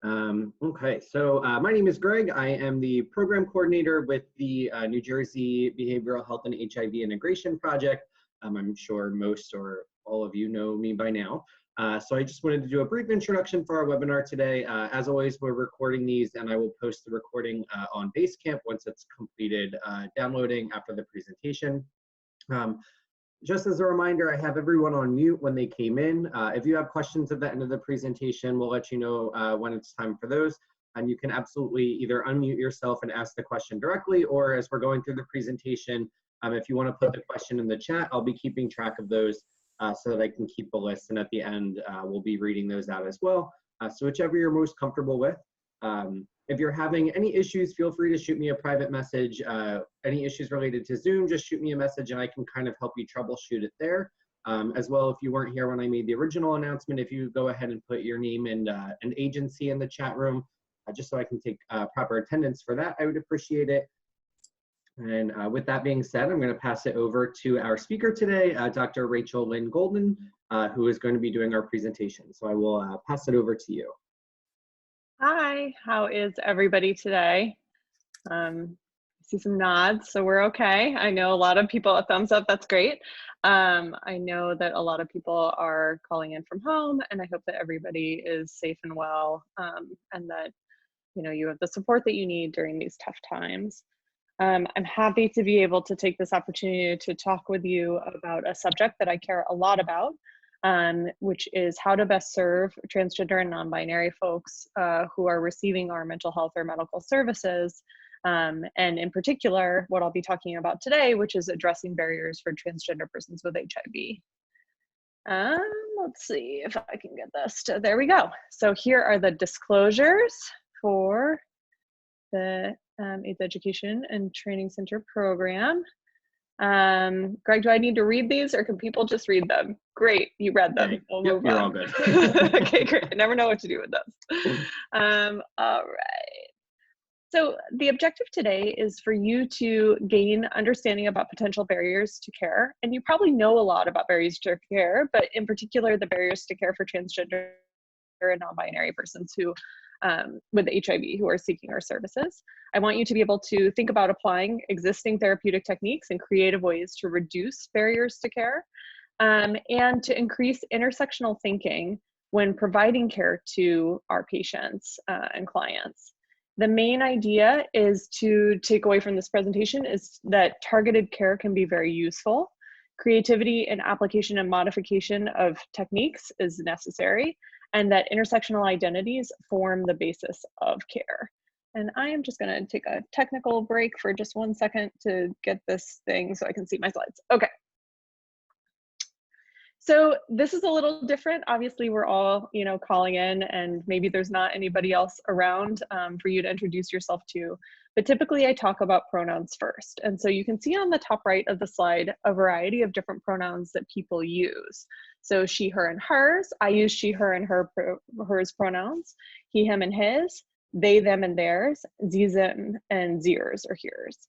Okay, so my name is Greg. I am the program coordinator with the New Jersey Behavioral Health and HIV Integration Project. I'm sure most or all of you know me by now. So I just wanted to do a brief introduction for our webinar today. As always, we're recording these and I will post the recording on Basecamp once it's completed downloading after the presentation. Just as a reminder, I have everyone on mute when they came in. If you have questions at the end of the presentation, we'll let you know when it's time for those. And you can absolutely either unmute yourself and ask the question directly, or as we're going through the presentation, if you want to put the question in the chat, I'll be keeping track of those so that I can keep a list. And at the end, we'll be reading those out as well. So whichever you're most comfortable with. If you're having any issues, feel free to shoot me a private message. Any issues related to Zoom, just shoot me a message and I can kind of help you troubleshoot it there. As well, if you weren't here when I made the original announcement, if you go ahead and put your name and an agency in the chat room, just so I can take proper attendance for that, I would appreciate it. And with that being said, I'm going to pass it over to our speaker today, Dr. Rachel Lynn Golden, who is going to be doing our presentation. So I will pass it over to you. Hi, how is everybody today? I see some nods, so we're okay. I know a lot of people, a thumbs up, that's great. I know that a lot of people are calling in from home, and I hope that everybody is safe and well, and that you have the support that you need during these tough times. I'm happy to be able to take this opportunity to talk with you about a subject that I care a lot about, which is how to best serve transgender and non-binary folks who are receiving our mental health or medical services. And in particular, what I'll be talking about today, which is addressing barriers for transgender persons with HIV. Let's see if I can get this there we go. So here are the disclosures for the AIDS Education and Training Center program. Greg, do I need to read these or can people just read them? Great, you read them. We'll move you're on. all good. Okay, great. I never know what to do with this. All right. So the objective today is for you to gain understanding about potential barriers to care. And you probably know a lot about barriers to care, but in particular, the barriers to care for transgender and non-binary persons who with HIV who are seeking our services. I want you to be able to think about applying existing therapeutic techniques and creative ways to reduce barriers to care and to increase intersectional thinking when providing care to our patients and clients. The main idea is to take away from this presentation is that targeted care can be very useful. Creativity and application and modification of techniques is necessary, and that intersectional identities form the basis of care. And I am just gonna take a technical break for just 1 second to get this thing so I can see my slides. Okay. So this is a little different. Obviously, we're all, calling in, and maybe there's not anybody else around for you to introduce yourself to. But typically, I talk about pronouns first. And so you can see on the top right of the slide a variety of different pronouns that people use. So she, her, and hers. I use she, her, and hers pronouns. He, him, and his. They, them, and theirs. Sie, them, and theirs or hers.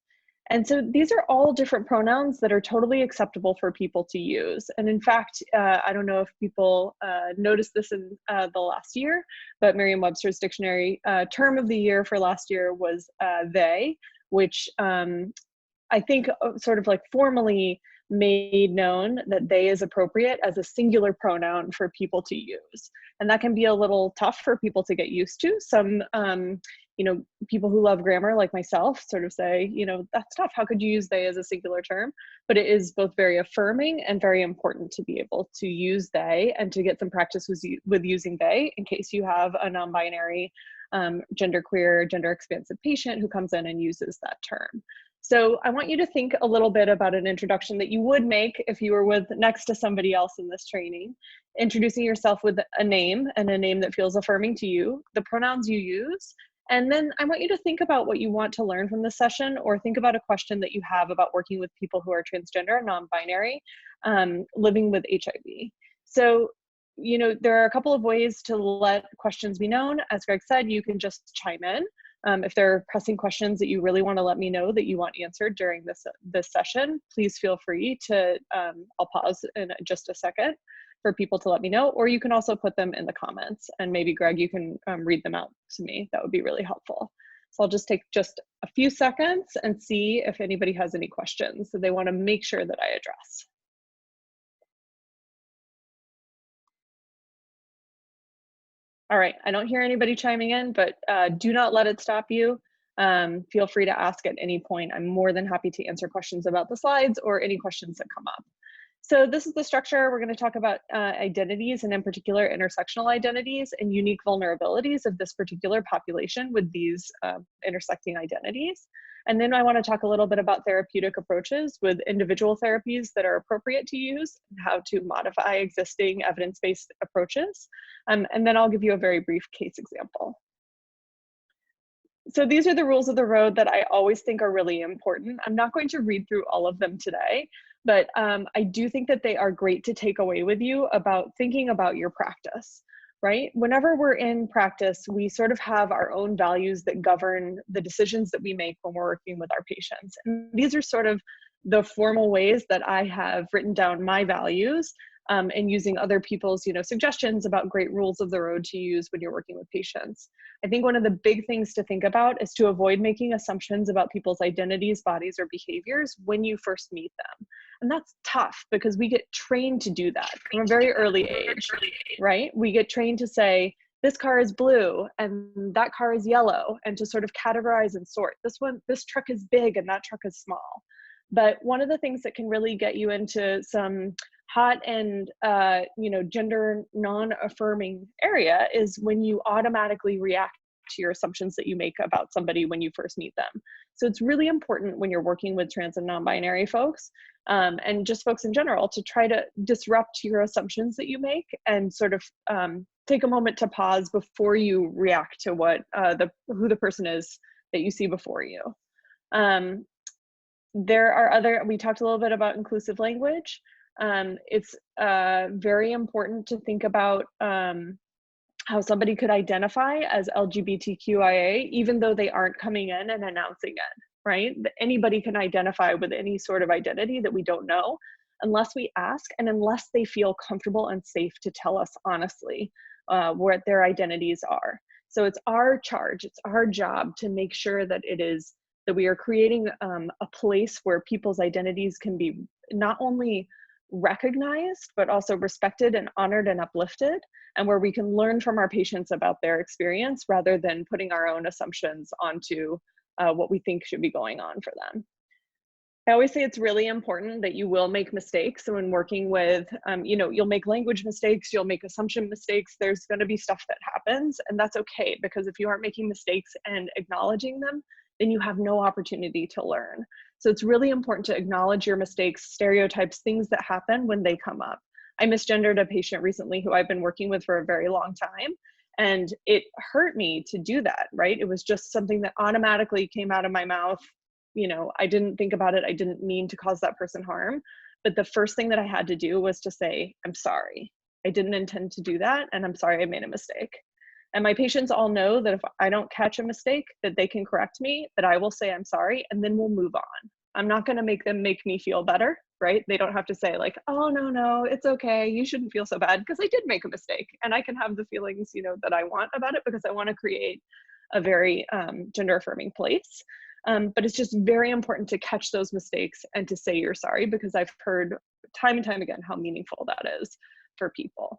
And so these are all different pronouns that are totally acceptable for people to use. And in fact, I don't know if people noticed this in the last year, but Merriam-Webster's dictionary term of the year for last year was they, which I think sort of like formally made known that they is appropriate as a singular pronoun for people to use. And that can be a little tough for people to get used to. Some people who love grammar like myself sort of say, that's tough. How could you use they as a singular term? But it is both very affirming and very important to be able to use they and to get some practice with using they in case you have a non-binary, genderqueer, gender expansive patient who comes in and uses that term. So I want you to think a little bit about an introduction that you would make if you were next to somebody else in this training, introducing yourself with a name and a name that feels affirming to you, the pronouns you use. And then I want you to think about what you want to learn from this session, or think about a question that you have about working with people who are transgender and non-binary, living with HIV. So, there are a couple of ways to let questions be known. As Greg said, you can just chime in. If there are pressing questions that you really want to let me know that you want answered during this session, please feel free to, I'll pause in just a second. for people to let me know, or you can also put them in the comments, and maybe Greg, you can read them out to me. That would be really helpful. So I'll just take just a few seconds and see if anybody has any questions that they want to make sure that I address. All right, I don't hear anybody chiming in, but do not let it stop you. Feel free to ask at any point. I'm more than happy to answer questions about the slides or any questions that come up. So this is the structure. We're going to talk about identities, and in particular intersectional identities and unique vulnerabilities of this particular population with these intersecting identities. And then I want to talk a little bit about therapeutic approaches with individual therapies that are appropriate to use, and how to modify existing evidence-based approaches. And then I'll give you a very brief case example. So these are the rules of the road that I always think are really important. I'm not going to read through all of them today, but I do think that they are great to take away with you about thinking about your practice, right? Whenever we're in practice, we sort of have our own values that govern the decisions that we make when we're working with our patients. And these are sort of the formal ways that I have written down my values, and using other people's suggestions about great rules of the road to use when you're working with patients. I think one of the big things to think about is to avoid making assumptions about people's identities, bodies, or behaviors when you first meet them. And that's tough because we get trained to do that from a very early age, right? We get trained to say, this car is blue and that car is yellow, and to sort of categorize and sort. This truck is big and that truck is small. But one of the things that can really get you into some hot and gender non-affirming area is when you automatically react to your assumptions that you make about somebody when you first meet them. So it's really important when you're working with trans and non-binary folks, and just folks in general, to try to disrupt your assumptions that you make and sort of take a moment to pause before you react to who the person is that you see before you. We talked a little bit about inclusive language. It's very important to think about how somebody could identify as LGBTQIA, even though they aren't coming in and announcing it, right? Anybody can identify with any sort of identity that we don't know, unless we ask, and unless they feel comfortable and safe to tell us honestly what their identities are. So it's our charge, it's our job to make sure that we are creating a place where people's identities can be not only recognized, but also respected and honored and uplifted, and where we can learn from our patients about their experience rather than putting our own assumptions onto what we think should be going on for them. I always say it's really important that you will make mistakes. So when working with, you'll make language mistakes, you'll make assumption mistakes, there's gonna be stuff that happens, and that's okay, because if you aren't making mistakes and acknowledging them, then you have no opportunity to learn. So it's really important to acknowledge your mistakes, stereotypes, things that happen when they come up. I misgendered a patient recently who I've been working with for a very long time, and it hurt me to do that, right? It was just something that automatically came out of my mouth. I didn't think about it. I didn't mean to cause that person harm. But the first thing that I had to do was to say, I'm sorry. I didn't intend to do that, and I'm sorry I made a mistake. And my patients all know that if I don't catch a mistake, that they can correct me, that I will say I'm sorry, and then we'll move on. I'm not gonna make them make me feel better, right? They don't have to say like, oh, no, it's okay, you shouldn't feel so bad, because I did make a mistake. And I can have the feelings, that I want about it, because I wanna create a very gender affirming place. But it's just very important to catch those mistakes and to say you're sorry, because I've heard time and time again how meaningful that is for people.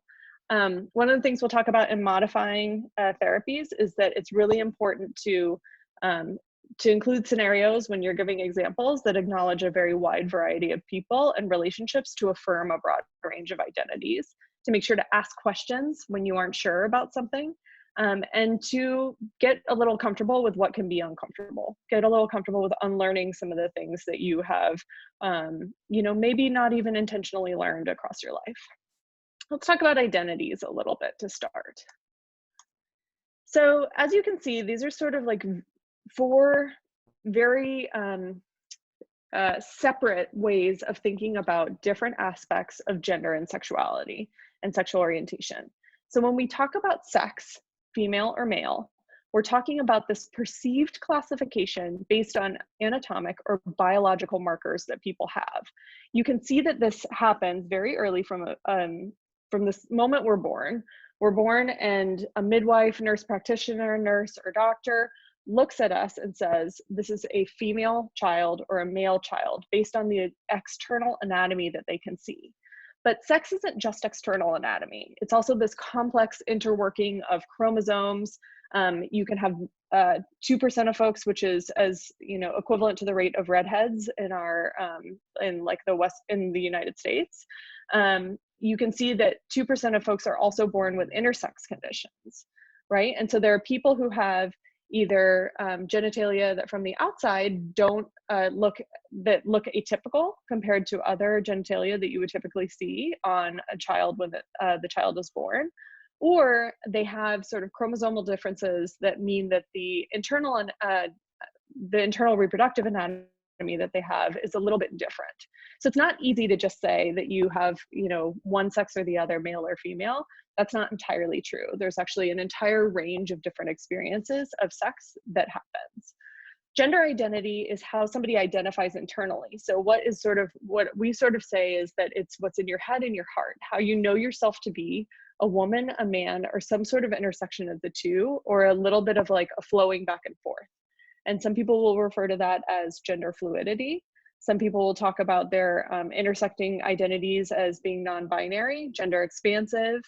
One of the things we'll talk about in modifying therapies is that it's really important to include scenarios when you're giving examples that acknowledge a very wide variety of people and relationships, to affirm a broad range of identities, to make sure to ask questions when you aren't sure about something, and to get a little comfortable with what can be uncomfortable, get a little comfortable with unlearning some of the things that you have, maybe not even intentionally learned across your life. Let's talk about identities a little bit to start. So as you can see, these are sort of like 4 very separate ways of thinking about different aspects of gender and sexuality and sexual orientation. So when we talk about sex, female or male, we're talking about this perceived classification based on anatomic or biological markers that people have. You can see that this happens very early from from this moment we're born and a midwife, nurse practitioner, nurse, or doctor looks at us and says, this is a female child or a male child based on the external anatomy that they can see. But sex isn't just external anatomy. It's also this complex interworking of chromosomes. You can have 2% of folks, which is as equivalent to the rate of redheads in our in like the United States. You can see that 2% of folks are also born with intersex conditions, right? And so there are people who have either genitalia that from the outside don't look atypical compared to other genitalia that you would typically see on a child when the child is born, or they have sort of chromosomal differences that mean that the internal reproductive anatomy that they have is a little bit different. So it's not easy to just say that you have, one sex or the other, male or female. That's not entirely true. There's actually an entire range of different experiences of sex that happens. Gender identity is how somebody identifies internally. So what we sort of say is that it's what's in your head and your heart, how you know yourself to be a woman, a man, or some sort of intersection of the two, or a little bit of like a flowing back and forth. And some people will refer to that as gender fluidity. Some people will talk about their intersecting identities as being non-binary, gender expansive.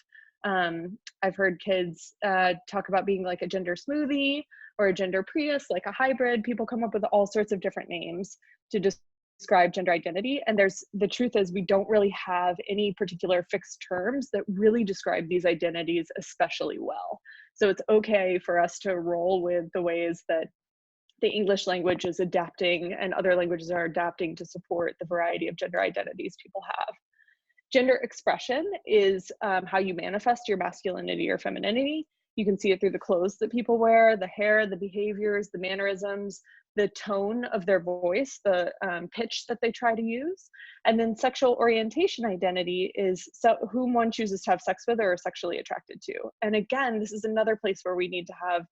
I've heard kids talk about being like a gender smoothie or a gender Prius, like a hybrid. People come up with all sorts of different names to describe gender identity. And the truth is we don't really have any particular fixed terms that really describe these identities especially well. So it's okay for us to roll with the ways that the English language is adapting and other languages are adapting to support the variety of gender identities people have. Gender expression is how you manifest your masculinity or femininity. You can see it through the clothes that people wear, the hair, the behaviors, the mannerisms, the tone of their voice, the pitch that they try to use. And then sexual orientation identity is whom one chooses to have sex with or are sexually attracted to. And again, this is another place where we need to have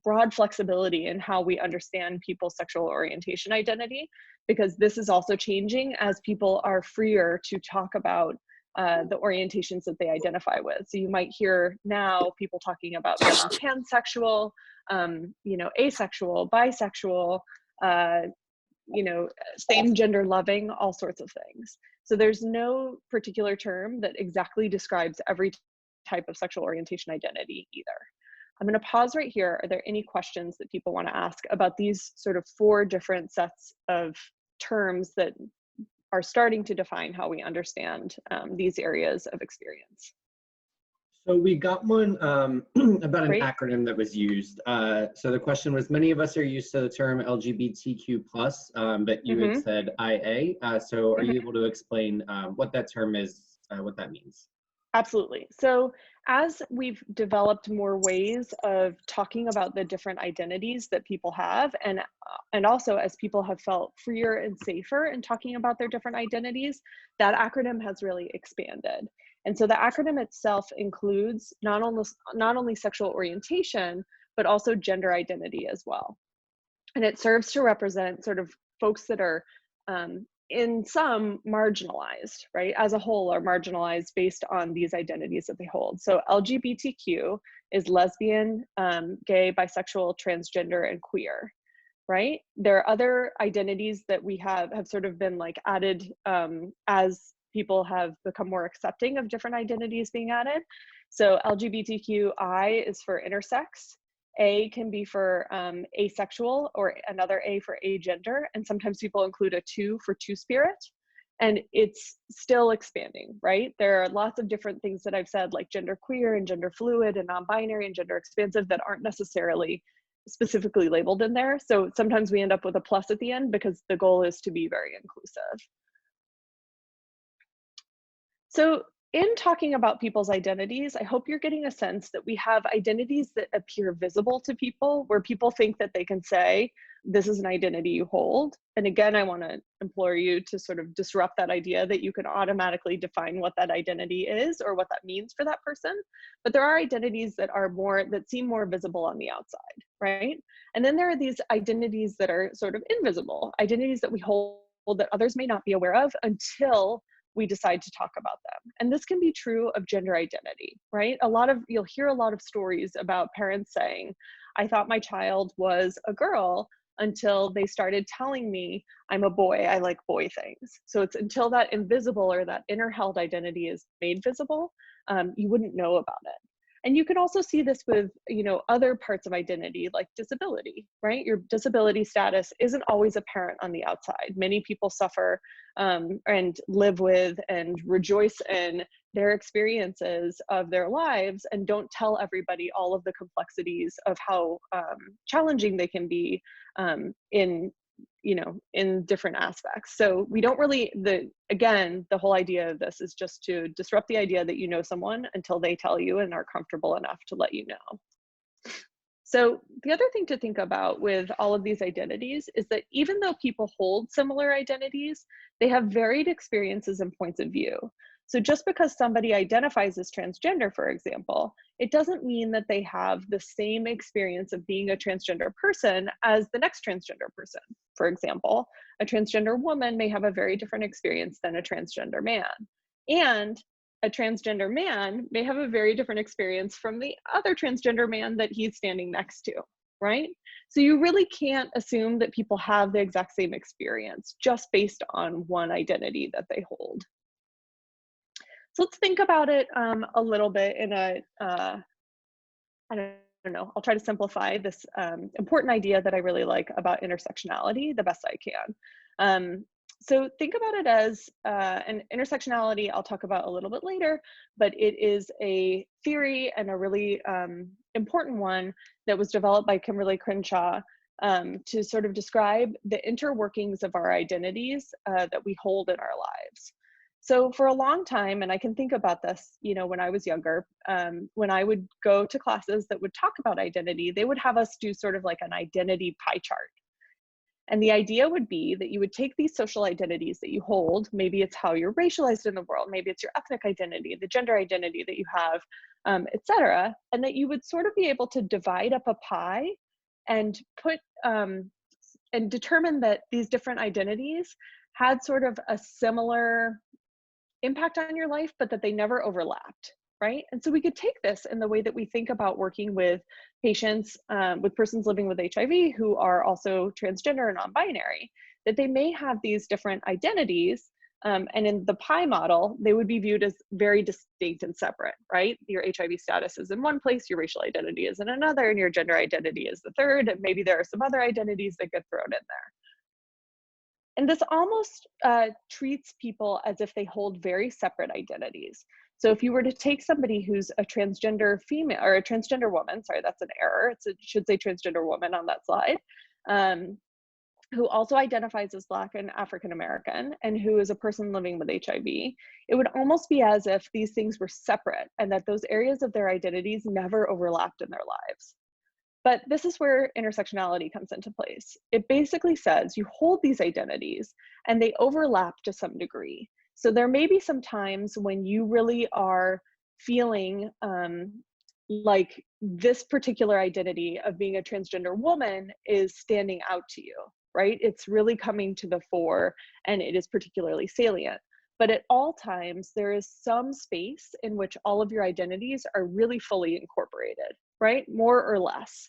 broad flexibility in how we understand people's sexual orientation identity, because this is also changing as people are freer to talk about the orientations that they identify with. So you might hear now people talking about being pansexual, asexual, bisexual, same gender loving, all sorts of things. So there's no particular term that exactly describes every type of sexual orientation identity either. I'm going to pause right here. Are there any questions that people want to ask about these sort of 4 different sets of terms that are starting to define how we understand these areas of experience? So we got one about an Great. acronym that was used. So the question was, many of us are used to the term LGBTQ+, but you had said IA. So are you able to explain what that term is, what that means? Absolutely. So as we've developed more ways of talking about the different identities that people have, and also as people have felt freer and safer in talking about their different identities, that acronym has really expanded. And so the acronym itself includes not only sexual orientation, but also gender identity as well. And it serves to represent sort of folks that are in some marginalized, right? As a whole are marginalized based on these identities that they hold. So LGBTQ is lesbian, gay, bisexual, transgender, and queer, right? There are other identities that we have sort of been like added as people have become more accepting of different identities being added. So LGBTQI is for intersex. A can be for asexual, or another A for agender, and sometimes people include a 2 for two-spirit, and it's still expanding, right? There are lots of different things that I've said, like gender queer and gender fluid and non-binary and gender expansive, that aren't necessarily specifically labeled in there. So sometimes we end up with a plus at the end because the goal is to be very inclusive. So in talking about people's identities, I hope you're getting a sense that we have identities that appear visible to people, where people think that they can say, this is an identity you hold. And again, I want to implore you to sort of disrupt that idea that you can automatically define what that identity is or what that means for that person. But there are identities that seem more visible on the outside, right? And then there are these identities that are sort of invisible, identities that we hold that others may not be aware of until we decide to talk about them. And this can be true of gender identity, right? You'll hear a lot of stories about parents saying, I thought my child was a girl until they started telling me I'm a boy, I like boy things. So it's until that invisible or that inner held identity is made visible, you wouldn't know about it. And you can also see this with, other parts of identity like disability, right? Your disability status isn't always apparent on the outside. Many people suffer and live with and rejoice in their experiences of their lives and don't tell everybody all of the complexities of how challenging they can be in different aspects. So we don't really, again, the whole idea of this is just to disrupt the idea that you know someone until they tell you and are comfortable enough to let you know. So the other thing to think about with all of these identities is that even though people hold similar identities, they have varied experiences and points of view. So just because somebody identifies as transgender, for example, it doesn't mean that they have the same experience of being a transgender person as the next transgender person. For example, a transgender woman may have a very different experience than a transgender man. And a transgender man may have a very different experience from the other transgender man that he's standing next to, right? So you really can't assume that people have the exact same experience just based on one identity that they hold. So let's think about it a little bit in I don't know, I'll try to simplify this important idea that I really like about intersectionality the best I can. So think about it as an intersectionality I'll talk about a little bit later, but it is a theory and a really important one that was developed by Kimberly Crenshaw to sort of describe the interworkings of our identities that we hold in our lives. So for a long time, and I can think about this, when I was younger, when I would go to classes that would talk about identity, they would have us do sort of like an identity pie chart. And the idea would be that you would take these social identities that you hold, maybe it's how you're racialized in the world, maybe it's your ethnic identity, the gender identity that you have, et cetera, and that you would sort of be able to divide up a pie and and determine that these different identities had sort of a similar impact on your life, but that they never overlapped, right? And so we could take this in the way that we think about working with patients, with persons living with HIV who are also transgender or non-binary, that they may have these different identities, and in the pie model, they would be viewed as very distinct and separate, right? Your HIV status is in one place, your racial identity is in another, and your gender identity is the third, and maybe there are some other identities that get thrown in there. And this almost treats people as if they hold very separate identities. So if you were to take somebody who's a transgender female or a transgender woman, sorry, that's an error. It should say transgender woman on that slide, who also identifies as Black and African American and who is a person living with HIV, it would almost be as if these things were separate and that those areas of their identities never overlapped in their lives. But this is where intersectionality comes into place. It basically says you hold these identities and they overlap to some degree. So there may be some times when you really are feeling like this particular identity of being a transgender woman is standing out to you, right? It's really coming to the fore and it is particularly salient. But at all times, there is some space in which all of your identities are really fully incorporated, right? More or less.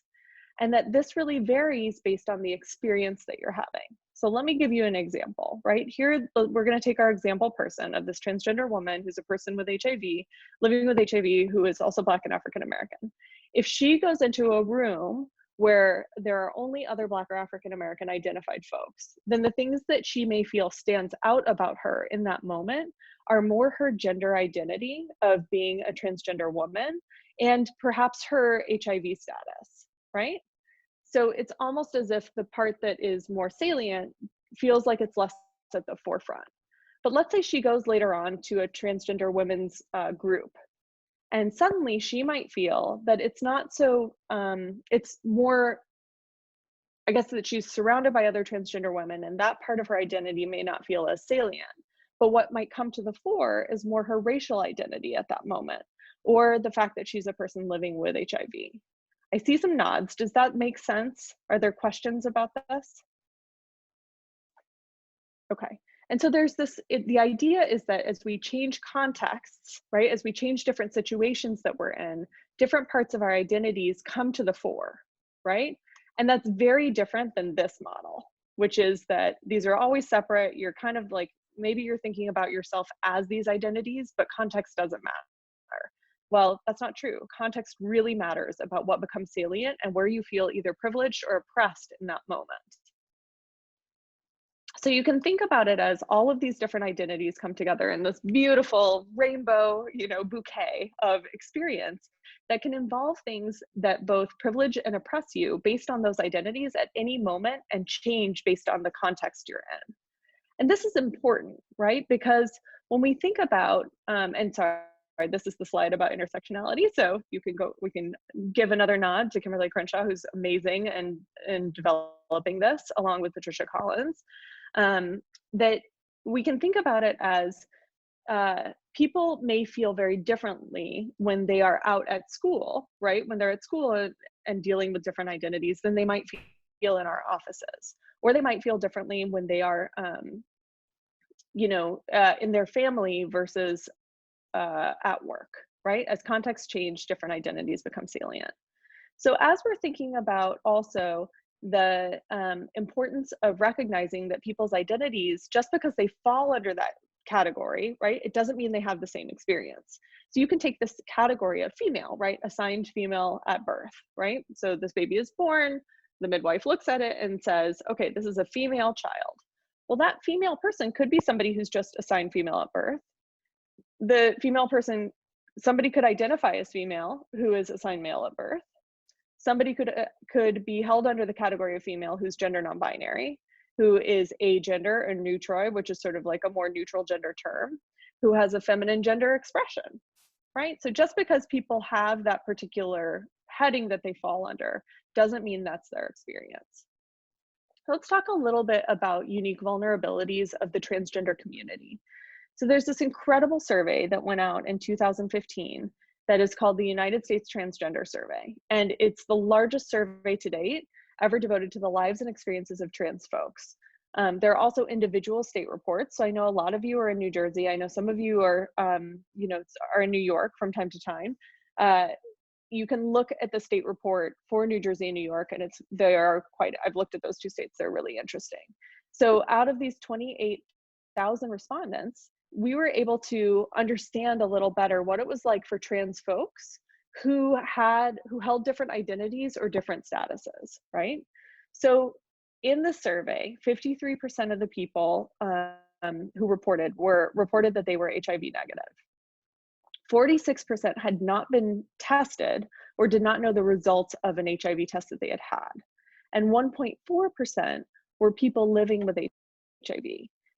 And that this really varies based on the experience that you're having. So let me give you an example, right? Here, we're gonna take our example person of this transgender woman who's a person with HIV, living with HIV, who is also Black and African American. If she goes into a room where there are only other Black or African American identified folks, then the things that she may feel stands out about her in that moment are more her gender identity of being a transgender woman and perhaps her HIV status, right? So it's almost as if the part that is more salient feels like it's less at the forefront. But let's say she goes later on to a transgender women's group, and suddenly she might feel that it's not so, it's more, I guess, that she's surrounded by other transgender women and that part of her identity may not feel as salient. But what might come to the fore is more her racial identity at that moment, or the fact that she's a person living with HIV. I see some nods. Does that make sense? Are there questions about this? Okay. And so there's the idea is that as we change contexts, right, as we change different situations that we're in, different parts of our identities come to the fore, right? And that's very different than this model, which is that these are always separate. You're kind of like, maybe you're thinking about yourself as these identities, but context doesn't matter. Well, that's not true. Context really matters about what becomes salient and where you feel either privileged or oppressed in that moment. So you can think about it as all of these different identities come together in this beautiful rainbow, bouquet of experience that can involve things that both privilege and oppress you based on those identities at any moment and change based on the context you're in. And this is important, right? Because when we think about, and sorry, this is the slide about intersectionality. So we can give another nod to Kimberly Crenshaw, who's amazing and developing this along with Patricia Collins. That we can think about it as people may feel very differently when they are out at school, right? When they're at school and dealing with different identities than they might feel in our offices, or they might feel differently when they are, in their family versus at work, right? As contexts change, different identities become salient. So as we're thinking about also the importance of recognizing that people's identities, just because they fall under that category, right, it doesn't mean they have the same experience. So you can take this category of female, right, assigned female at birth, right? So this baby is born, the midwife looks at it and says, okay, this is a female child. Well, that female person could be somebody who's just assigned female at birth. The female person, somebody could identify as female who is assigned male at birth. Somebody could be held under the category of female who's gender non-binary, who is agender or neutroid, which is sort of like a more neutral gender term, who has a feminine gender expression, right? So just because people have that particular heading that they fall under doesn't mean that's their experience. Let's talk a little bit about unique vulnerabilities of the transgender community. So there's this incredible survey that went out in 2015 that is called the United States Transgender Survey. And it's the largest survey to date ever devoted to the lives and experiences of trans folks. There are also individual state reports. So I know a lot of you are in New Jersey. I know some of you are, are in New York from time to time. You can look at the state report for New Jersey and New York, and I've looked at those two states, they're really interesting. So out of these 28,000 respondents, we were able to understand a little better what it was like for trans folks who held different identities or different statuses, right? So in the survey, 53% of the people who reported that they were HIV negative. 46% had not been tested or did not know the results of an HIV test that they had had. And 1.4% were people living with HIV.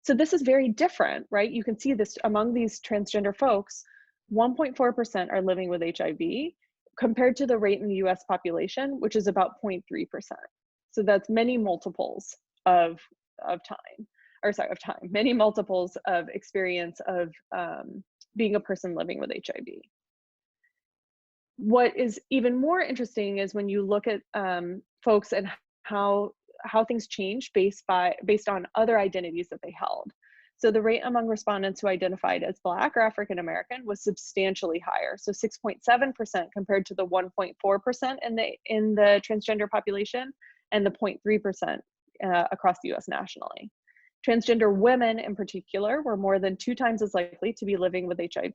So this is very different, right? You can see this among these transgender folks, 1.4% are living with HIV compared to the rate in the US population, which is about 0.3%. So that's many multiples of time, many multiples of experience of being a person living with HIV. What is even more interesting is when you look at folks and how things change based on other identities that they held. So the rate among respondents who identified as Black or African American was substantially higher. So 6.7% compared to the 1.4% in the transgender population and the 0.3% across the US nationally. Transgender women in particular were more than 2 times as likely to be living with HIV.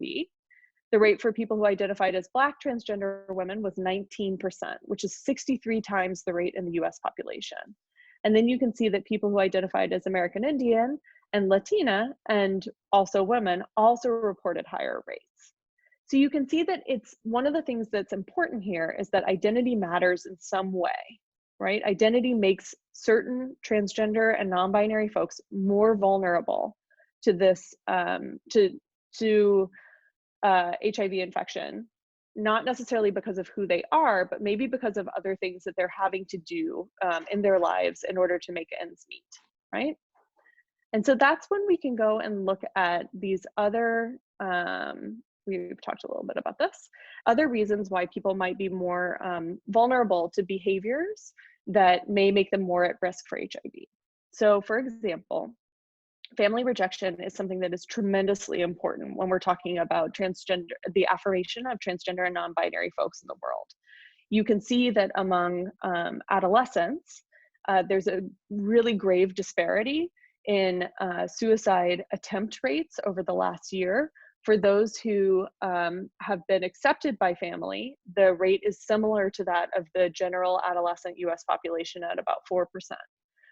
The rate for people who identified as Black transgender women was 19%, which is 63 times the rate in the US population. And then you can see that people who identified as American Indian and Latina and also women also reported higher rates. So you can see that it's one of the things that's important here is that identity matters in some way, right? Identity makes certain transgender and non-binary folks more vulnerable to this, to HIV infection, not necessarily because of who they are, but maybe because of other things that they're having to do in their lives in order to make ends meet, right? And so that's when we can go and look at these other, we've talked a little bit about this, other reasons why people might be more vulnerable to behaviors that may make them more at risk for HIV. So for example, family rejection is something that is tremendously important when we're talking about transgender, the affirmation of transgender and non-binary folks in the world. You can see that among adolescents, there's a really grave disparity in suicide attempt rates over the last year. For those who have been accepted by family, the rate is similar to that of the general adolescent US population at about 4%.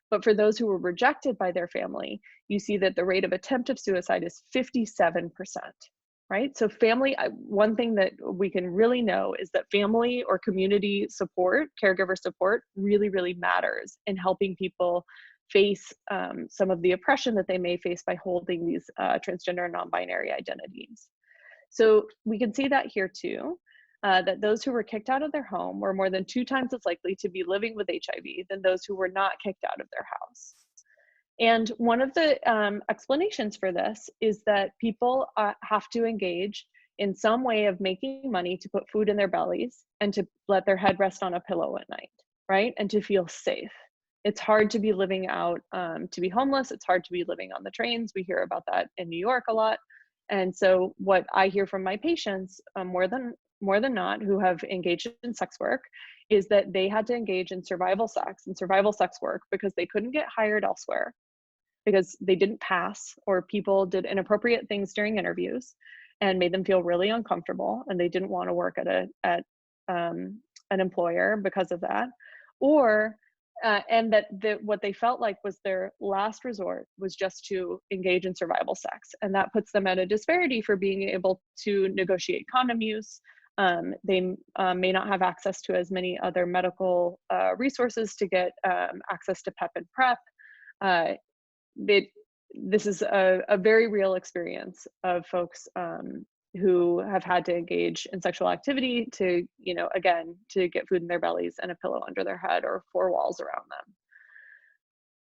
But for those who were rejected by their family, you see that the rate of attempt of suicide is 57%, right? So family, one thing that we can really know is that family or community support, caregiver support, really, really matters in helping people face some of the oppression that they may face by holding these transgender and non-binary identities. So we can see that here too. That those who were kicked out of their home were more than 2 times as likely to be living with HIV than those who were not kicked out of their house. And one of the explanations for this is that people have to engage in some way of making money to put food in their bellies and to let their head rest on a pillow at night, right? And to feel safe. It's hard to be living out, to be homeless. It's hard to be living on the trains. We hear about that in New York a lot. And so what I hear from my patients more than not who have engaged in sex work is that they had to engage in survival sex and survival sex work because they couldn't get hired elsewhere, because they didn't pass, or people did inappropriate things during interviews and made them feel really uncomfortable, and they didn't want to work at an employer because of that, or and that what they felt like was their last resort was just to engage in survival sex. And that puts them at a disparity for being able to negotiate condom use. They may not have access to as many other medical resources to get access to PEP and PrEP. This is a very real experience of folks who have had to engage in sexual activity to, again, to get food in their bellies and a pillow under their head or 4 walls around them.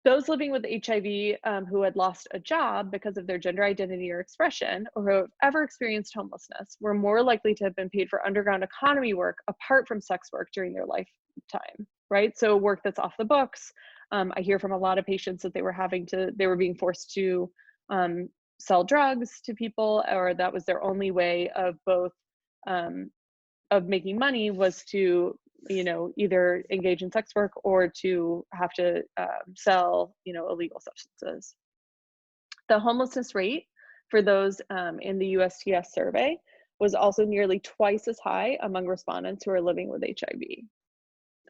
Those living with HIV who had lost a job because of their gender identity or expression, or who have ever experienced homelessness, were more likely to have been paid for underground economy work apart from sex work during their lifetime, right? So work that's off the books. I hear from a lot of patients that they were being forced to sell drugs to people, or that was their only way of both of making money was to either engage in sex work or to have to sell illegal substances. The homelessness rate for those in the USTS survey was also nearly twice as high among respondents who are living with HIV.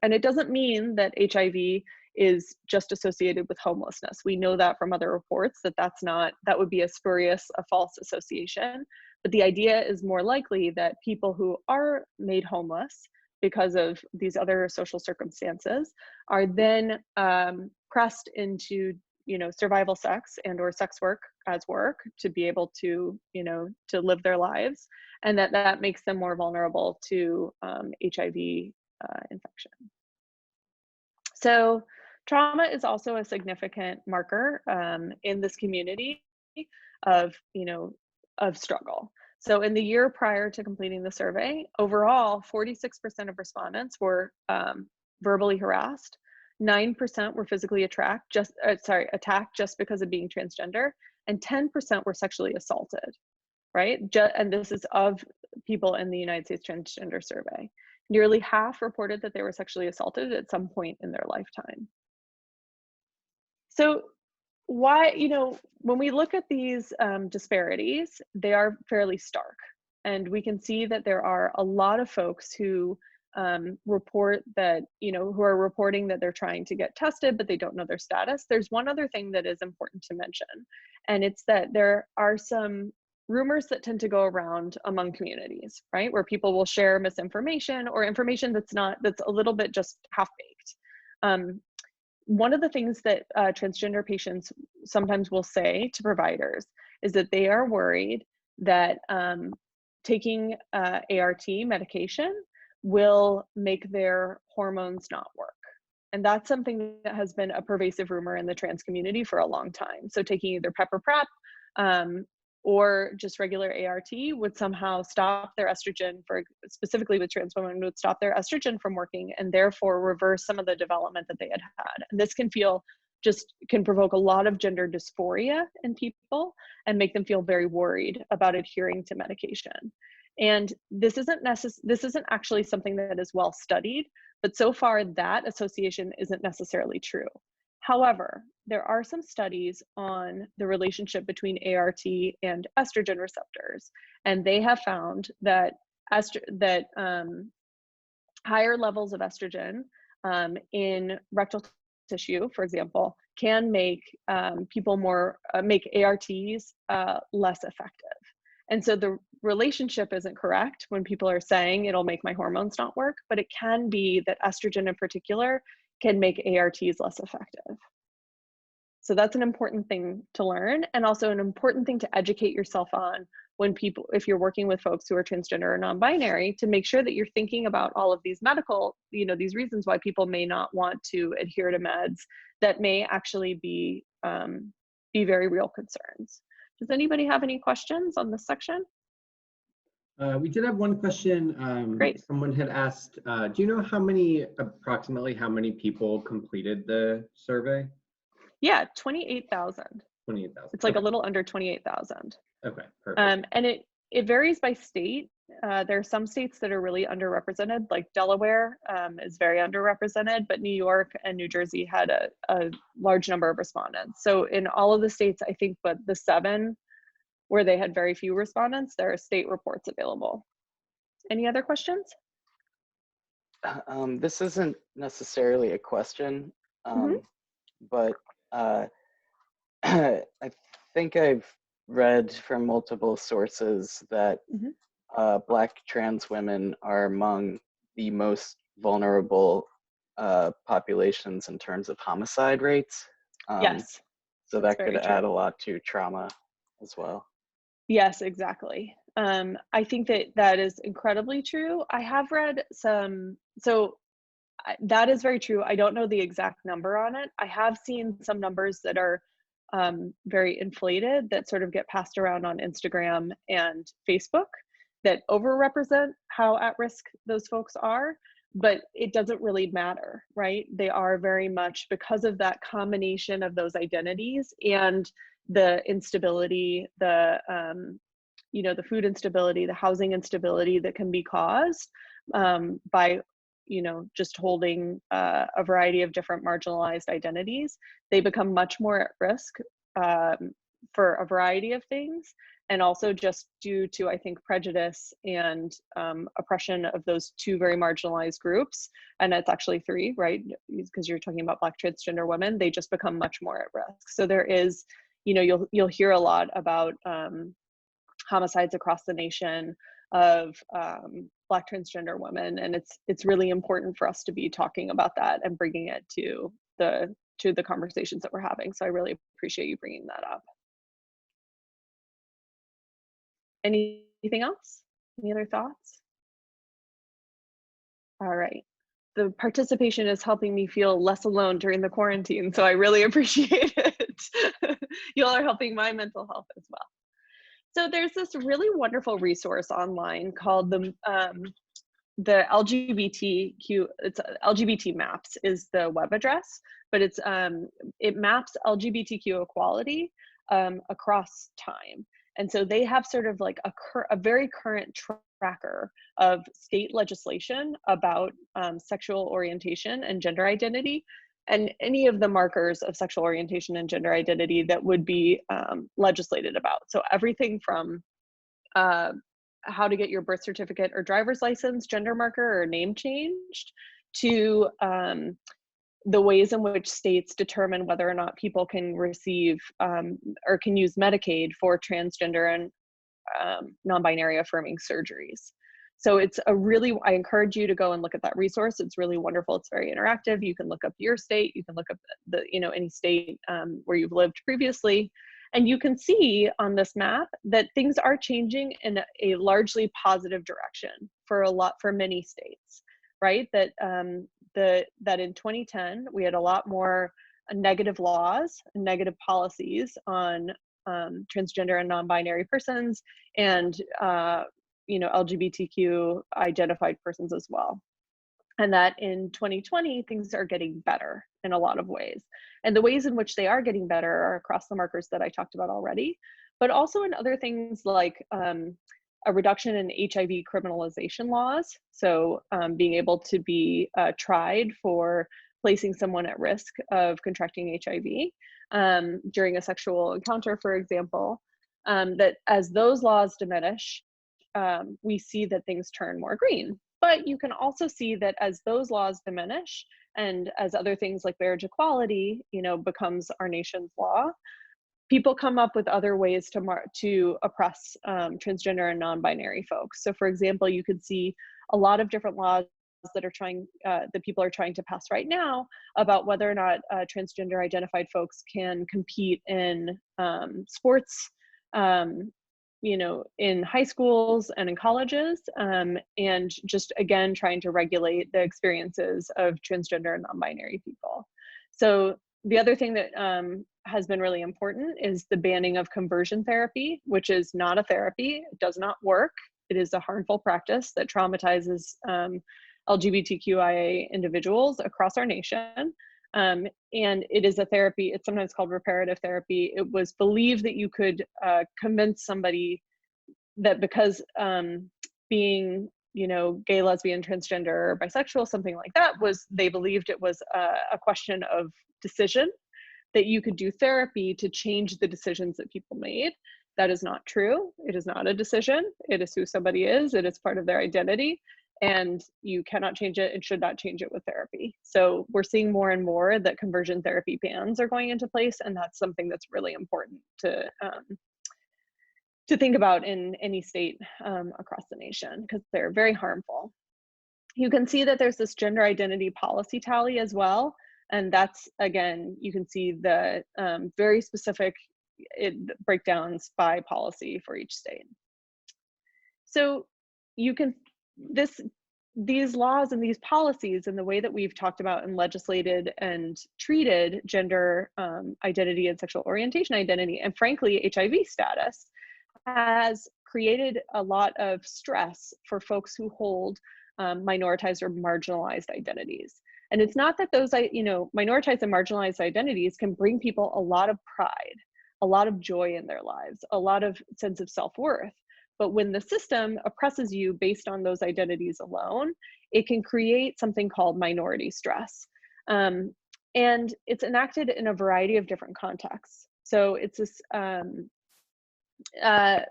And it doesn't mean that HIV is just associated with homelessness. We know that from other reports that would be a spurious, a false association. But the idea is more likely that people who are made homeless because of these other social circumstances are then pressed into survival sex and or sex work as work to be able to to live their lives, and that makes them more vulnerable to HIV infection. So trauma is also a significant marker in this community of struggle. So in the year prior to completing the survey, overall 46% of respondents were verbally harassed, 9% were physically attacked just because of being transgender, and 10% were sexually assaulted, right? And this is of people in the United States Transgender Survey. Nearly half reported that they were sexually assaulted at some point in their lifetime. So why, when we look at these disparities, they are fairly stark. And we can see that there are a lot of folks who report that, who are reporting that they're trying to get tested, but they don't know their status. There's one other thing that is important to mention, and it's that there are some rumors that tend to go around among communities, right? Where people will share misinformation or information that's a little bit just half-baked. One of the things that transgender patients sometimes will say to providers is that they are worried that taking ART medication will make their hormones not work. And that's something that has been a pervasive rumor in the trans community for a long time. So taking either PEP or PrEP or just regular ART would somehow stop their estrogen, specifically with trans women, would stop their estrogen from working and therefore reverse some of the development that they had had. And this can feel just can provoke a lot of gender dysphoria in people and make them feel very worried about adhering to medication. And this isn't actually something that is well studied, but so far that association isn't necessarily true. However, there are some studies on the relationship between ART and estrogen receptors, and they have found that higher levels of estrogen in rectal tissue, for example, can make people make ARTs less effective. And so the relationship isn't correct when people are saying it'll make my hormones not work, but it can be that estrogen in particular can make ARTs less effective. So that's an important thing to learn, and also an important thing to educate yourself on if you're working with folks who are transgender or non-binary, to make sure that you're thinking about all of these medical, these reasons why people may not want to adhere to meds that may actually be very real concerns. Does anybody have any questions on this section? We did have one question. Great. Someone had asked, do you know approximately how many people completed the survey? Yeah, 28,000. 28,000. It's like a little under 28,000. Okay, perfect. And it varies by state. There are some states that are really underrepresented, like Delaware is very underrepresented, but New York and New Jersey had a large number of respondents. So in all of the states, I think, but the 7 where they had very few respondents, there are state reports available. Any other questions? This isn't necessarily a question, but I think I've read from multiple sources that Black trans women are among the most vulnerable populations in terms of homicide rates. Yes. So that could add a lot to trauma as well. Yes, exactly. I think that is incredibly true. I have read that is very true. I don't know the exact number on it. I have seen some numbers that are very inflated that sort of get passed around on Instagram and Facebook that overrepresent how at risk those folks are, but it doesn't really matter, right? They are very much, because of that combination of those identities and the instability, the food instability, the housing instability that can be caused by just holding a variety of different marginalized identities. They become much more at risk for a variety of things, and also just due to, I think, prejudice and oppression of those 2 very marginalized groups. And it's actually 3, right? Because you're talking about Black transgender women, they just become much more at risk. So there is, you'll hear a lot about homicides across the nation of Black transgender women, and it's really important for us to be talking about that and bringing it to the conversations that we're having. So I really appreciate you bringing that up. Anything else? Any other thoughts? All right. The participation is helping me feel less alone during the quarantine, so I really appreciate it. You all are helping my mental health as well. So there's this really wonderful resource online called the LGBTQ. It's LGBT Maps is the web address, but it maps LGBTQ equality across time. And so they have sort of like a very current tracker of state legislation about sexual orientation and gender identity, and any of the markers of sexual orientation and gender identity that would be legislated about. So everything from how to get your birth certificate or driver's license gender marker or name changed, to the ways in which states determine whether or not people can receive or can use Medicaid for transgender and non-binary affirming surgeries. So I encourage you to go and look at that resource. It's really wonderful. It's very interactive. You can look up your state. You can look up any state where you've lived previously. And you can see on this map that things are changing in a largely positive direction for many states, right? That in 2010, we had a lot more negative laws, negative policies on transgender and non-binary persons, and LGBTQ identified persons as well. and that in 2020, things are getting better in a lot of ways. And the ways in which they are getting better are across the markers that I talked about already, but also in other things like a reduction in HIV criminalization laws. So being able to be tried for placing someone at risk of contracting HIV during a sexual encounter, for example, that as those laws diminish, we see that things turn more green. But you can also see that as those laws diminish and as other things like marriage equality, becomes our nation's law, people come up with other ways to oppress transgender and non-binary folks. So for example, you could see a lot of different laws that people are trying to pass right now about whether or not transgender identified folks can compete in sports, in high schools and in colleges, and just again, trying to regulate the experiences of transgender and non-binary people. So the other thing that has been really important is the banning of conversion therapy, which is not a therapy. It does not work. It is a harmful practice that traumatizes LGBTQIA individuals across our nation. And it is a therapy, it's sometimes called reparative therapy. It was believed that you could convince somebody that because being, gay, lesbian, transgender, bisexual, something like that, they believed it was a question of decision, that you could do therapy to change the decisions that people made. That is not true. It is not a decision. It is who somebody is. It is part of their identity. And you cannot change it and should not change it with therapy. So we're seeing more and more that conversion therapy bans are going into place, and that's something that's really important to think about in any state across the nation, because they're very harmful. You can see that there's this gender identity policy tally as well, and that's, again, you can see the very specific breakdowns by policy for each state. So you can these laws and these policies and the way that we've talked about and legislated and treated gender identity and sexual orientation identity, and frankly HIV status, has created a lot of stress for folks who hold minoritized or marginalized identities. And it's not that those minoritized and marginalized identities can bring people a lot of pride, a lot of joy in their lives, a lot of sense of self-worth. But when the system oppresses you based on those identities alone, it can create something called minority stress. And it's enacted in a variety of different contexts. So it's this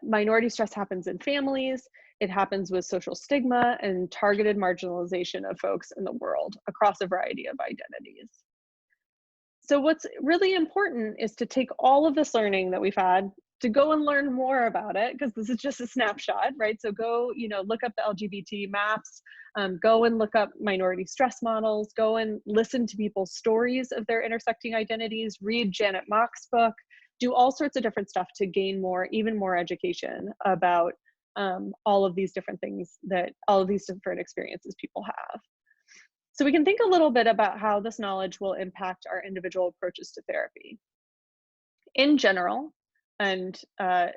minority stress happens in families, it happens with social stigma and targeted marginalization of folks in the world across a variety of identities. So what's really important is to take all of this learning that we've had to go and learn more about it, because this is just a snapshot, right? So go, look up the LGBT maps, go and look up minority stress models, go and listen to people's stories of their intersecting identities, read Janet Mock's book, do all sorts of different stuff to gain even more education about all of these different things, all of these different experiences people have. So we can think a little bit about how this knowledge will impact our individual approaches to therapy. In general, and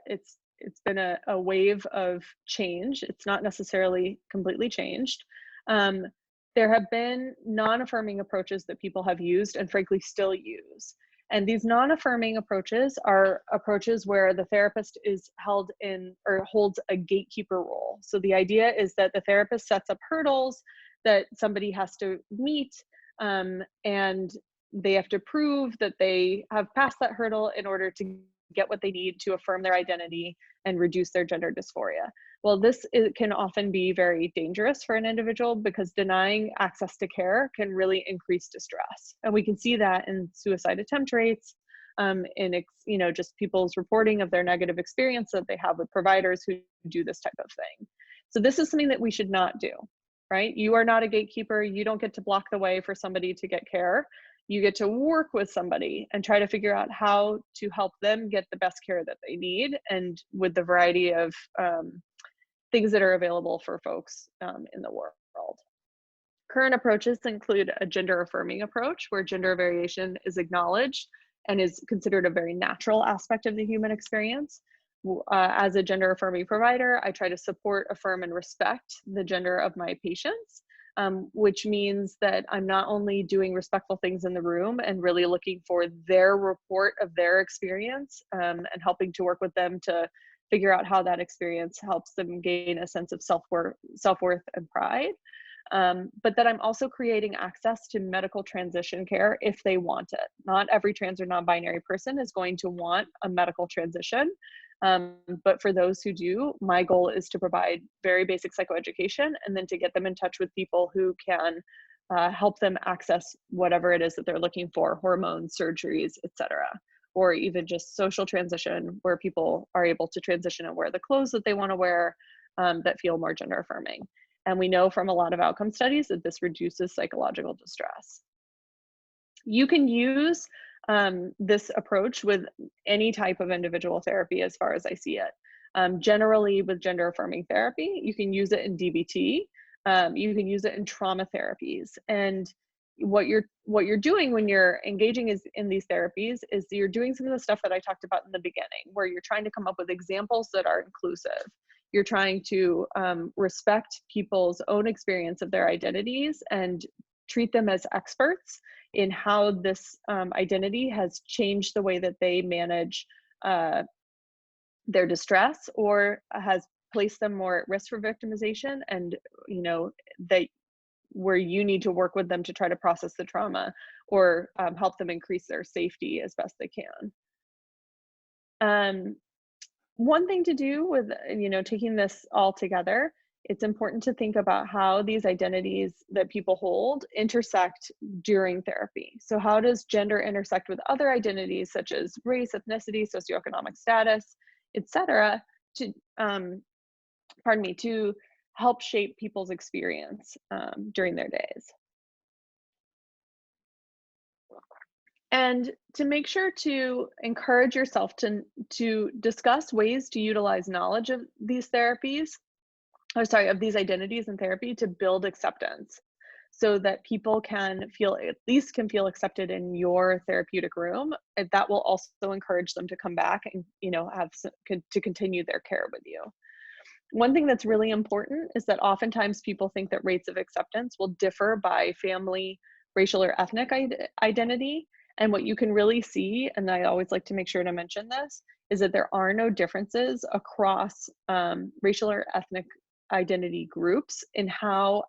it's been a wave of change. It's not necessarily completely changed. There have been non-affirming approaches that people have used and frankly still use. And these non-affirming approaches are approaches where the therapist is held in or holds a gatekeeper role. So the idea is that the therapist sets up hurdles that somebody has to meet, and they have to prove that they have passed that hurdle in order to get what they need to affirm their identity and reduce their gender dysphoria. Well, can often be very dangerous for an individual, because denying access to care can really increase distress. And we can see that in suicide attempt rates, in just people's reporting of their negative experience that they have with providers who do this type of thing. So this is something that we should not do, right? You are not a gatekeeper. You don't get to block the way for somebody to get care. You get to work with somebody and try to figure out how to help them get the best care that they need, and with the variety of things that are available for folks in the world. Current approaches include a gender affirming approach, where gender variation is acknowledged and is considered a very natural aspect of the human experience. As a gender affirming provider, I try to support, affirm, and respect the gender of my patients. which means that I'm not only doing respectful things in the room and really looking for their report of their experience, and helping to work with them to figure out how that experience helps them gain a sense of self-worth and pride. But that I'm also creating access to medical transition care if they want it. Not every trans or non-binary person is going to want a medical transition. But for those who do, my goal is to provide very basic psychoeducation and then to get them in touch with people who can help them access whatever it is that they're looking for, hormones, surgeries, etc. Or even just social transition, where people are able to transition and wear the clothes that they want to wear that feel more gender affirming. And we know from a lot of outcome studies that this reduces psychological distress. You can use this approach with any type of individual therapy as far as I see it. Generally with gender affirming therapy, you can use it in DBT, you can use it in trauma therapies. And what you're doing when you're engaging in these therapies is you're doing some of the stuff that I talked about in the beginning, where you're trying to come up with examples that are inclusive. You're trying to respect people's own experience of their identities and treat them as experts in how this identity has changed the way that they manage their distress, or has placed them more at risk for victimization, and that where you need to work with them to try to process the trauma, or help them increase their safety as best they can. One thing to do with, taking this all together, it's important to think about how these identities that people hold intersect during therapy. So how does gender intersect with other identities such as race, ethnicity, socioeconomic status, etc., to help shape people's experience during their days. And to make sure to encourage yourself to discuss ways to utilize knowledge of these therapies, of these identities in therapy, to build acceptance, so that people can feel accepted in your therapeutic room. And that will also encourage them to come back and to continue their care with you. One thing that's really important is that oftentimes people think that rates of acceptance will differ by family, racial, or ethnic identity. And what you can really see, and I always like to make sure to mention this, is that there are no differences across racial or ethnic identity groups in how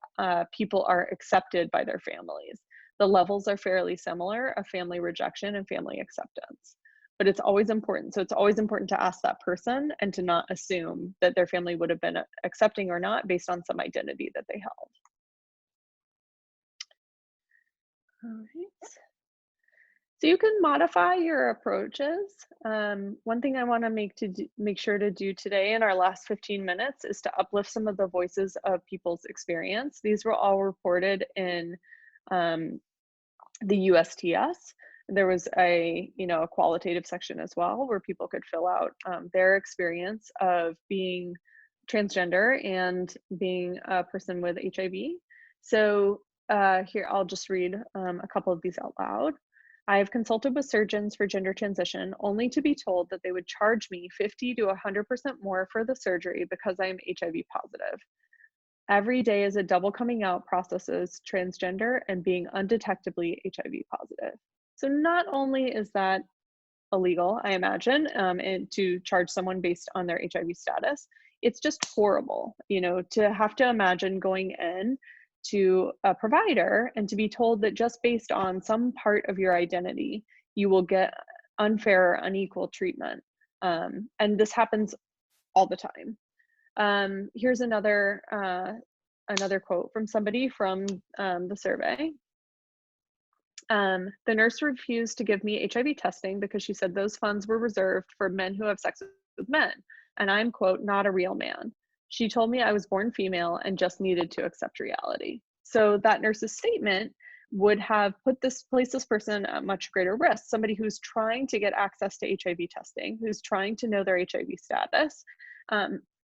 people are accepted by their families. The levels are fairly similar of family rejection and family acceptance. But it's always important. So it's always important to ask that person and to not assume that their family would have been accepting or not based on some identity that they held. All right. So you can modify your approaches. One thing I want to make sure to do today in our last 15 minutes is to uplift some of the voices of people's experience. These were all reported in the USTS. There was a qualitative section as well where people could fill out their experience of being transgender and being a person with HIV. So here, I'll just read a couple of these out loud. I have consulted with surgeons for gender transition only to be told that they would charge me 50 to 100% more for the surgery because I am HIV positive. Every day is a double coming out processes transgender and being undetectably HIV positive. So not only is that illegal, I imagine, and to charge someone based on their HIV status, it's just horrible, to have to imagine going in to a provider and to be told that just based on some part of your identity, you will get unfair or unequal treatment. And this happens all the time. Here's another quote from somebody from the survey. The nurse refused to give me HIV testing because she said those funds were reserved for men who have sex with men, and I'm, quote, not a real man. She told me I was born female and just needed to accept reality. So that nurse's statement would have placed this person at much greater risk. Somebody who's trying to get access to HIV testing, who's trying to know their HIV status,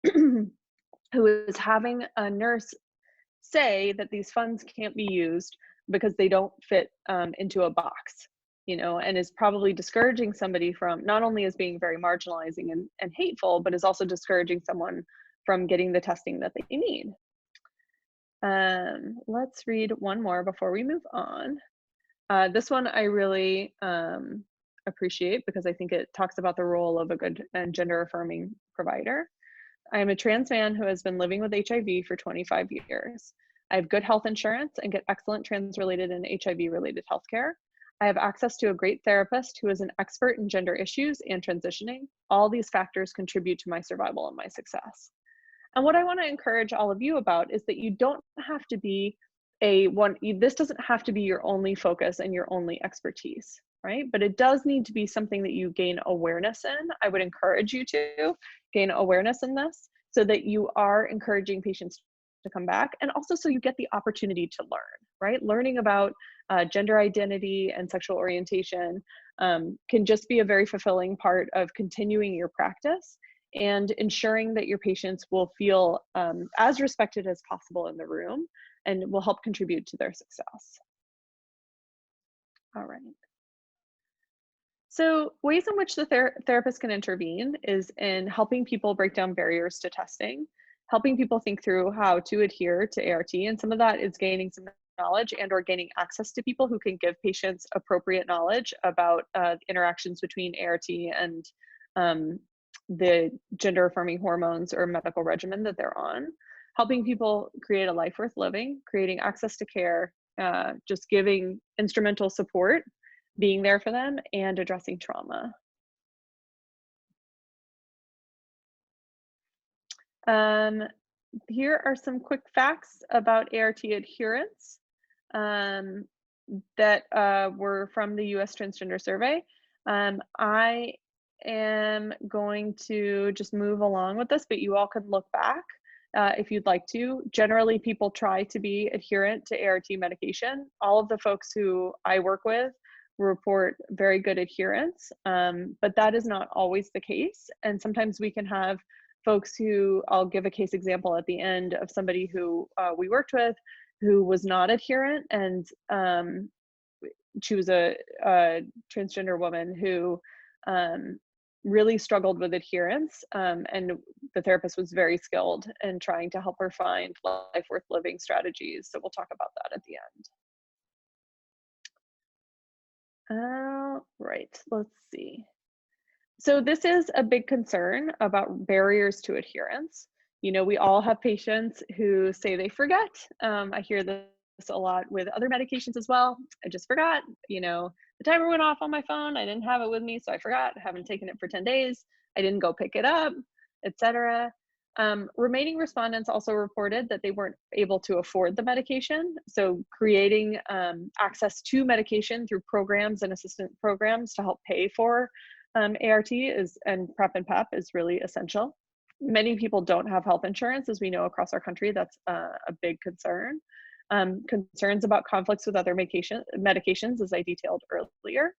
who is having a nurse say that these funds can't be used because they don't fit into a box, and is probably discouraging somebody from, not only as being very marginalizing and hateful, but is also discouraging someone from getting the testing that they need. Let's read one more before we move on. This one I really appreciate because I think it talks about the role of a good and gender affirming provider. I am a trans man who has been living with HIV for 25 years. I have good health insurance and get excellent trans-related and HIV-related healthcare. I have access to a great therapist who is an expert in gender issues and transitioning. All these factors contribute to my survival and my success. And what I want to encourage all of you about is that you don't have to be this doesn't have to be your only focus and your only expertise, right? But it does need to be something that you gain awareness in. I would encourage you to gain awareness in this so that you are encouraging patients to come back, and also so you get the opportunity to learn, right? Learning about gender identity and sexual orientation can just be a very fulfilling part of continuing your practice and ensuring that your patients will feel as respected as possible in the room and will help contribute to their success. All right. So ways in which the therapist can intervene is in helping people break down barriers to testing, helping people think through how to adhere to ART, and some of that is gaining some knowledge and or gaining access to people who can give patients appropriate knowledge about interactions between ART and the gender affirming hormones or medical regimen that they're on, helping people create a life worth living, creating access to care, just giving instrumental support, being there for them, and addressing trauma. Here are some quick facts about ART adherence that were from the US Transgender Survey. I am going to just move along with this, but you all could look back if you'd like to. Generally, people try to be adherent to ART medication. All of the folks who I work with report very good adherence, but that is not always the case. And sometimes we can have folks who, I'll give a case example at the end of somebody who we worked with who was not adherent, and she was a transgender woman who really struggled with adherence, and the therapist was very skilled in trying to help her find life worth living strategies. So we'll talk about that at the end. Right, let's see. So this is a big concern about barriers to adherence. You know, we all have patients who say they forget. I hear this a lot with other medications as well. I just forgot, you know, the timer went off on my phone. I didn't have it with me, so I forgot. I haven't taken it for 10 days. I didn't go pick it up, etc. Remaining respondents also reported that they weren't able to afford the medication. So creating access to medication through programs and assistant programs to help pay for ART and PrEP and PEP is really essential. Many people don't have health insurance, as we know across our country. That's a big concern. Concerns about conflicts with other medications, as I detailed earlier.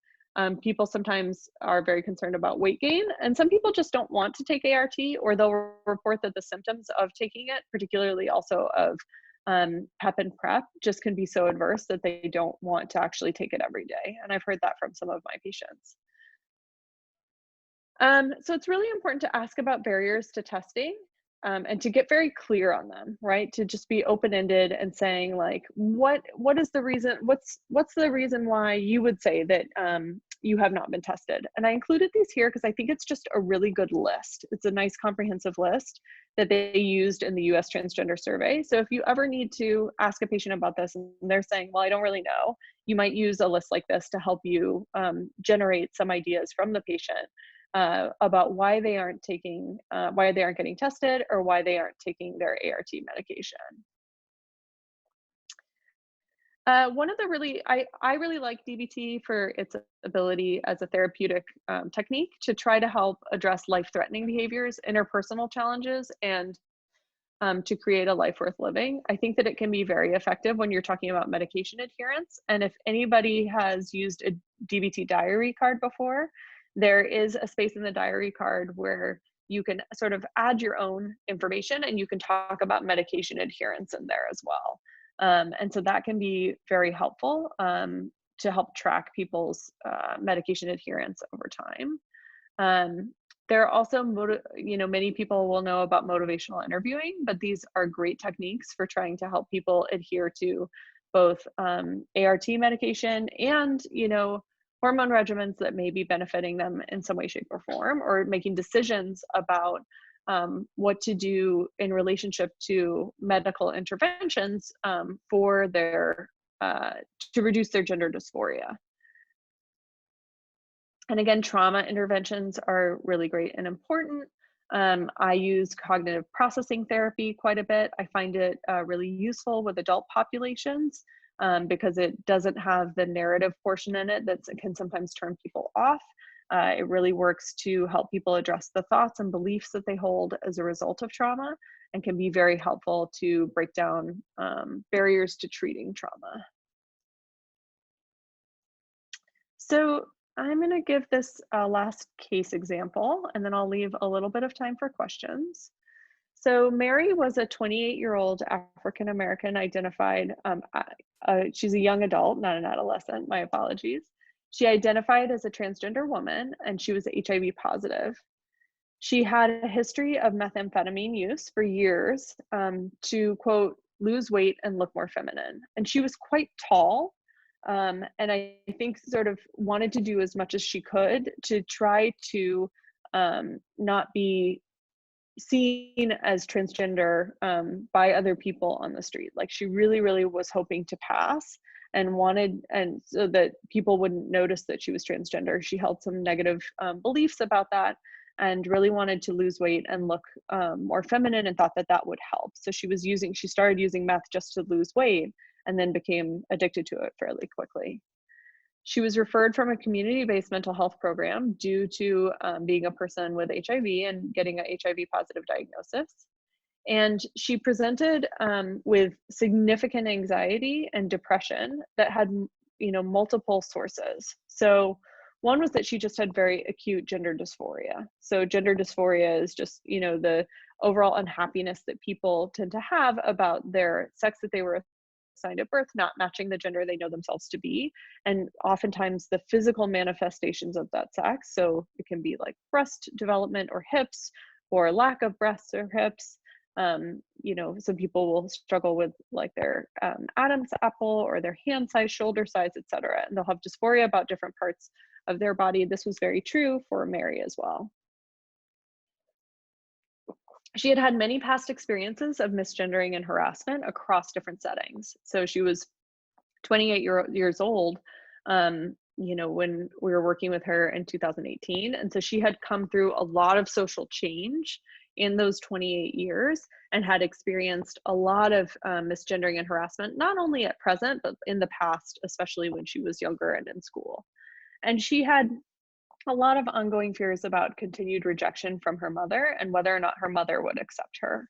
People sometimes are very concerned about weight gain, and some people just don't want to take ART, or they'll report that the symptoms of taking it, particularly also of PEP and PrEP, just can be so adverse that they don't want to actually take it every day. And I've heard that from some of my patients. So it's really important to ask about barriers to testing and to get very clear on them, right? To just be open-ended and saying like, what is the reason, what's the reason why you would say that you have not been tested? And I included these here because I think it's just a really good list. It's a nice comprehensive list that they used in the US Transgender Survey. So if you ever need to ask a patient about this and they're saying, well, I don't really know, you might use a list like this to help you generate some ideas from the patient about why they aren't getting tested, or why they aren't taking their ART medication. One of the I really like DBT for its ability as a therapeutic technique to try to help address life-threatening behaviors, interpersonal challenges, and to create a life worth living. I think that it can be very effective when you're talking about medication adherence. And if anybody has used a DBT diary card before, there is a space in the diary card where you can sort of add your own information, and you can talk about medication adherence in there as well. And so that can be very helpful to help track people's medication adherence over time. There are also, many people will know about motivational interviewing, but these are great techniques for trying to help people adhere to both ART medication and, hormone regimens that may be benefiting them in some way, shape, or form, or making decisions about what to do in relationship to medical interventions for their to reduce their gender dysphoria. And again, trauma interventions are really great and important. I use cognitive processing therapy quite a bit. I find it really useful with adult populations because it doesn't have the narrative portion in it that can sometimes turn people off. It really works to help people address the thoughts and beliefs that they hold as a result of trauma, and can be very helpful to break down barriers to treating trauma. So I'm going to give this last case example, and then I'll leave a little bit of time for questions. So Mary was a 28-year-old African-American identified, she's a young adult, not an adolescent, my apologies. She identified as a transgender woman, and she was HIV positive. She had a history of methamphetamine use for years to, quote, lose weight and look more feminine. And she was quite tall. And I think sort of wanted to do as much as she could to try to not be seen as transgender by other people on the street. Like, she really, really was hoping to pass and wanted, and so that people wouldn't notice that she was transgender. She held some negative beliefs about that and really wanted to lose weight and look more feminine, and thought that that would help. So she started using meth just to lose weight, and then became addicted to it fairly quickly. She was referred from a community-based mental health program due to being a person with HIV and getting a HIV positive diagnosis. And she presented with significant anxiety and depression that had, multiple sources. So one was that she just had very acute gender dysphoria. So gender dysphoria is just, the overall unhappiness that people tend to have about their sex that they were assigned at birth not matching the gender they know themselves to be, and oftentimes the physical manifestations of that sex. So it can be like breast development or hips, or lack of breasts or hips. Some people will struggle with like their Adam's apple or their hand size, shoulder size, etc. And they'll have dysphoria about different parts of their body. This was very true for Mary as well. She had had many past experiences of misgendering and harassment across different settings. So she was 28 years old, when we were working with her in 2018. And so she had come through a lot of social change in those 28 years and had experienced a lot of misgendering and harassment, not only at present, but in the past, especially when she was younger and in school. And she had a lot of ongoing fears about continued rejection from her mother and whether or not her mother would accept her.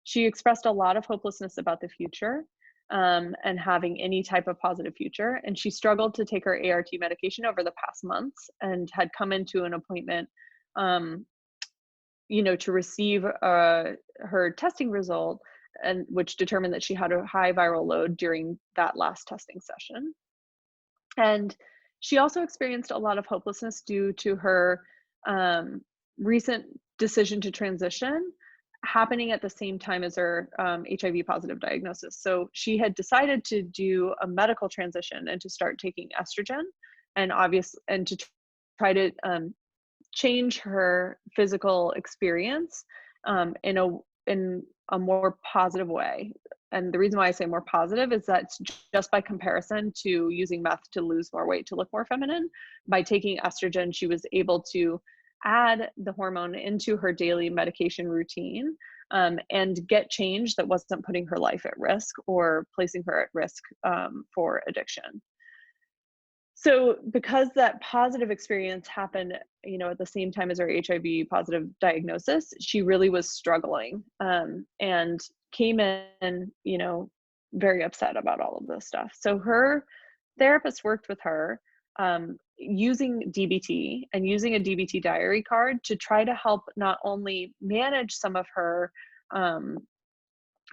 She expressed a lot of hopelessness about the future and having any type of positive future. And she struggled to take her ART medication over the past months, and had come into an appointment, to receive her testing result, and which determined that she had a high viral load during that last testing session. And she also experienced a lot of hopelessness due to her recent decision to transition happening at the same time as her HIV positive diagnosis. So she had decided to do a medical transition and to start taking estrogen, and to try to change her physical experience in a more positive way. And the reason why I say more positive is that just by comparison to using meth to lose more weight, to look more feminine, by taking estrogen, she was able to add the hormone into her daily medication routine and get change that wasn't putting her life at risk or placing her at risk for addiction. So because that positive experience happened, at the same time as her HIV positive diagnosis, she really was struggling and came in, very upset about all of this stuff. So her therapist worked with her using DBT and using a DBT diary card to try to help not only manage some of her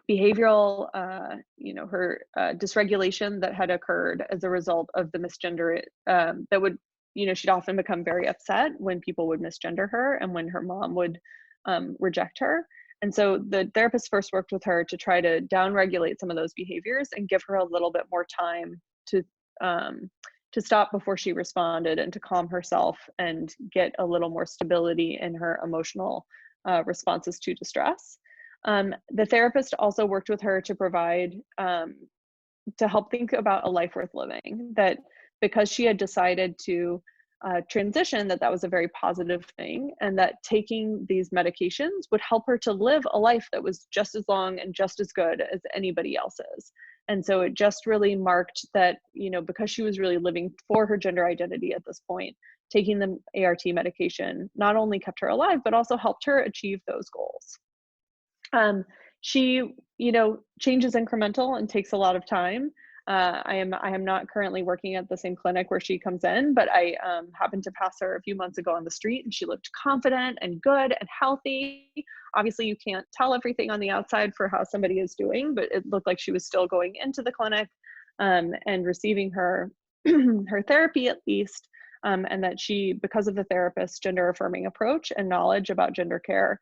behavioral, her dysregulation that had occurred as a result of the misgender that would you know, she'd often become very upset when people would misgender her and when her mom would reject her. And so the therapist first worked with her to try to downregulate some of those behaviors and give her a little bit more time to stop before she responded and to calm herself and get a little more stability in her emotional responses to distress. The therapist also worked with her to provide, to help think about a life worth living, that because she had decided to transition, that was a very positive thing, and that taking these medications would help her to live a life that was just as long and just as good as anybody else's. And so it just really marked that, you know, because she was really living for her gender identity at this point, taking the ART medication not only kept her alive, but also helped her achieve those goals. She, you know, change is incremental and takes a lot of time. I am not currently working at the same clinic where she comes in, but I happened to pass her a few months ago on the street, and she looked confident and good and healthy. Obviously, you can't tell everything on the outside for how somebody is doing, but it looked like she was still going into the clinic and receiving her her therapy at least, and that she, because of the therapist's gender affirming approach and knowledge about gender care,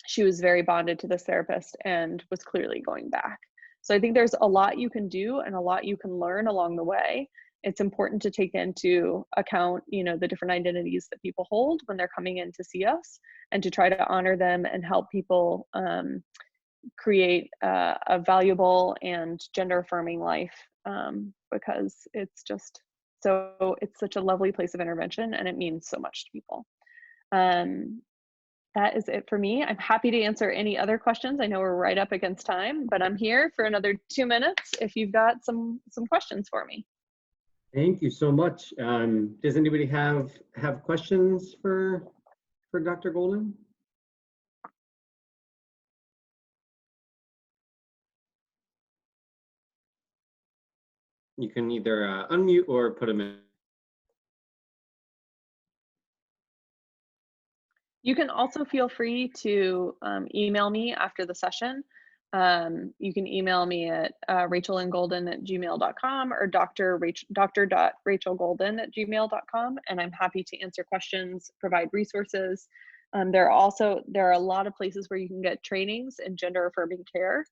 she was very bonded to this therapist and was clearly going back. So I think there's a lot you can do and a lot you can learn along the way. It's important to take into account, you know, the different identities that people hold when they're coming in to see us, and to try to honor them and help people create a valuable and gender affirming life, because it's just it's such a lovely place of intervention, and it means so much to people. That is it for me. I'm happy to answer any other questions. I know we're right up against time, but I'm here for another 2 minutes if you've got some questions for me. Thank you so much. Does anybody have questions for Dr. Golden? You can either unmute or put them in. You can also feel free to email me after the session. You can email me at rachelandgolden@gmail.com or dr.rachelgolden@gmail.com, and I'm happy to answer questions, provide resources. There are a lot of places where you can get trainings in gender affirming care.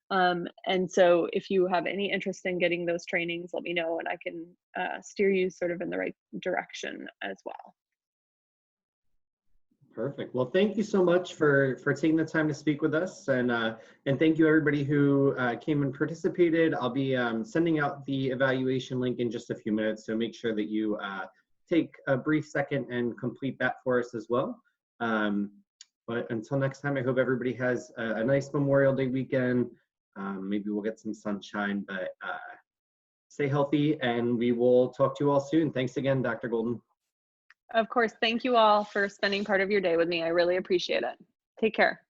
And so if you have any interest in getting those trainings, let me know and I can steer you sort of in the right direction as well. Perfect. Well, thank you so much for taking the time to speak with us, and thank you everybody who came and participated. I'll be sending out the evaluation link in just a few minutes, so make sure that you take a brief second and complete that for us as well. But until next time, I hope everybody has a nice Memorial Day weekend. Maybe we'll get some sunshine, but stay healthy, and we will talk to you all soon. Thanks again, Dr. Golden. Of course. Thank you all for spending part of your day with me. I really appreciate it. Take care.